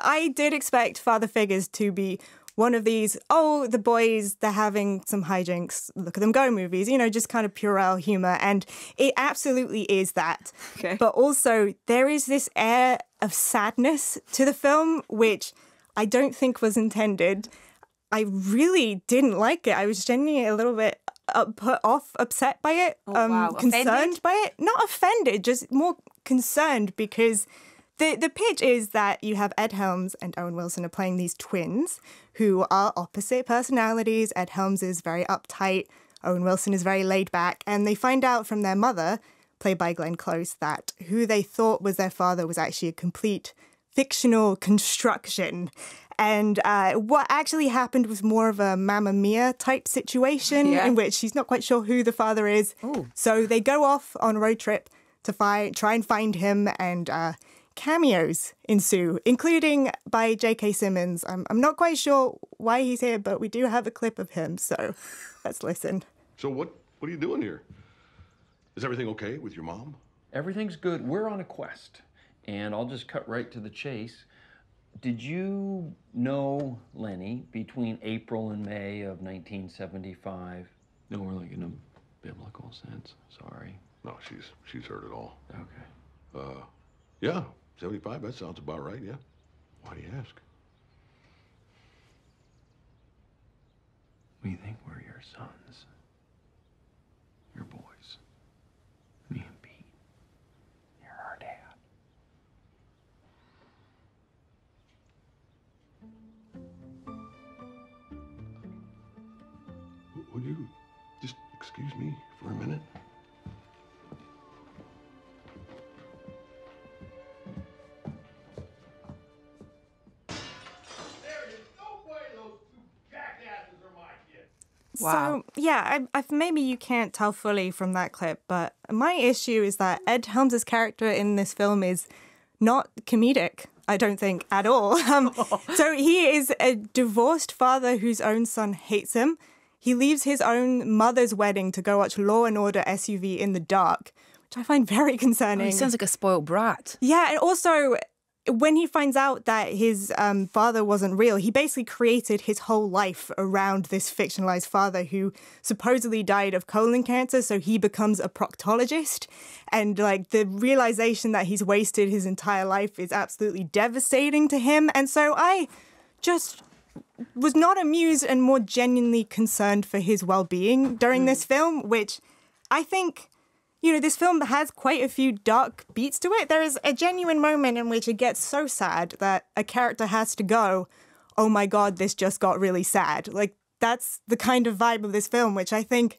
I did expect father figures to be one of these, oh, the boys, they're having some hijinks, look at them go movies, you know, just kind of puerile humor. And it absolutely is that. Okay. But also there is this air of sadness to the film, which I don't think was intended. I really didn't like it. I was genuinely a little bit upset by it, concerned Offended? by it. Not offended, just more concerned because the pitch is that you have Ed Helms and Owen Wilson are playing these twins who are opposite personalities. Ed Helms is very uptight. Owen Wilson is very laid back. And they find out from their mother, played by Glenn Close, that who they thought was their father was actually a complete fictional construction. And what actually happened was more of a Mamma Mia type situation in which she's not quite sure who the father is. Ooh. So they go off on a road trip to try and find him, and cameos ensue, including by J.K. Simmons. I'm not quite sure why he's here, but we do have a clip of him, so let's listen. So what are you doing here? Is everything okay with your mom? Everything's good. We're on a quest, and I'll just cut right to the chase. Did you know Lenny between April and May of 1975? No, we're like in a biblical sense. Sorry. No, she's heard it all. Okay. Yeah, 75, that sounds about right, yeah. Why do you ask? We think we're your sons. Your boys. Me and Pete. You're our dad. Would you just excuse me for a minute? Wow. So, yeah, maybe you can't tell fully from that clip, but my issue is that Ed Helms' character in this film is not comedic, I don't think, at all. So he is a divorced father whose own son hates him. He leaves his own mother's wedding to go watch Law and Order SUV in the dark, which I find very concerning. He sounds like a spoiled brat. Yeah, and also when he finds out that his father wasn't real, he basically created his whole life around this fictionalized father who supposedly died of colon cancer, so he becomes a proctologist. And like the realization that he's wasted his entire life is absolutely devastating to him. And so I just was not amused and more genuinely concerned for his well-being during this film, which I think, you know, this film has quite a few dark beats to it. There is a genuine moment in which it gets so sad that a character has to go, oh my God, this just got really sad. Like, that's the kind of vibe of this film, which I think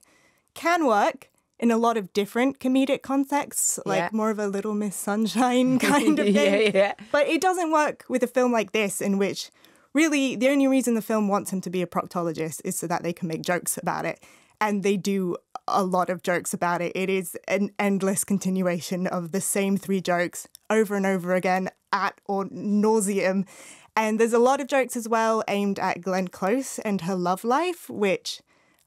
can work in a lot of different comedic contexts, like more of a Little Miss Sunshine kind of thing. But it doesn't work with a film like this, in which really the only reason the film wants him to be a proctologist is so that they can make jokes about it. And they do a lot of jokes about it. It is an endless continuation of the same three jokes over and over again ad nauseum. And there's a lot of jokes as well aimed at Glenn Close and her love life, which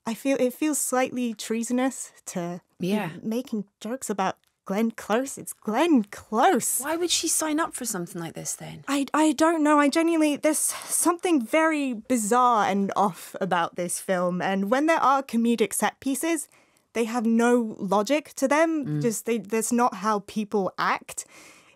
I feel it feels slightly treasonous to be making jokes about Glenn Close. It's Glenn Close. Why would she sign up for something like this then? I don't know. I genuinely, there's something very bizarre and off about this film. And when there are comedic set pieces, they have no logic to them. That's not how people act.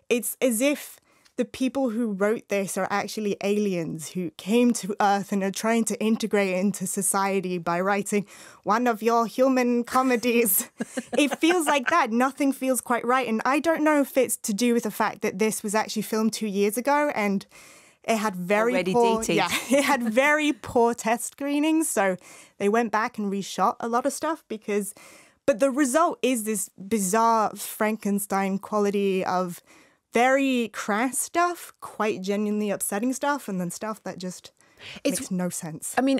It's as if the people who wrote this are actually aliens who came to Earth and are trying to integrate into society by writing one of your human comedies. It feels like that. Nothing feels quite right. And I don't know if it's to do with the fact that this was actually filmed 2 years ago and it had very poor, it had very poor test screenings. So they went back and reshot a lot of stuff but the result is this bizarre Frankenstein quality of very crass stuff, quite genuinely upsetting stuff, and then stuff that just makes no sense. I mean,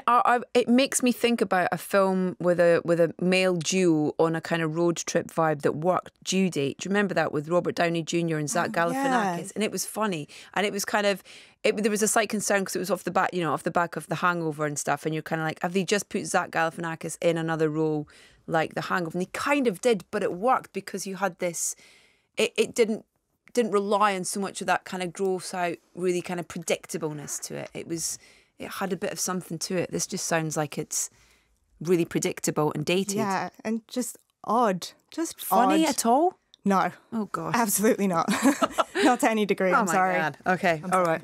it makes me think about a film with a male duo on a kind of road trip vibe that worked. Due Date. Do you remember that with Robert Downey Jr. and Zach Galifianakis? Yeah. And it was funny, and it was kind of there was a slight concern because it was off the back of The Hangover and stuff, and you're kind of like, have they just put Zach Galifianakis in another role like The Hangover? And they kind of did, but it worked because you had this. It didn't didn't rely on so much of that kind of gross out, really kind of predictableness to it. It had a bit of something to it. This just sounds like it's really predictable and dated. Yeah, and just odd. Just funny odd. at all? No. Oh gosh. Absolutely not. Not to any degree. I'm sorry. God. Okay. All right.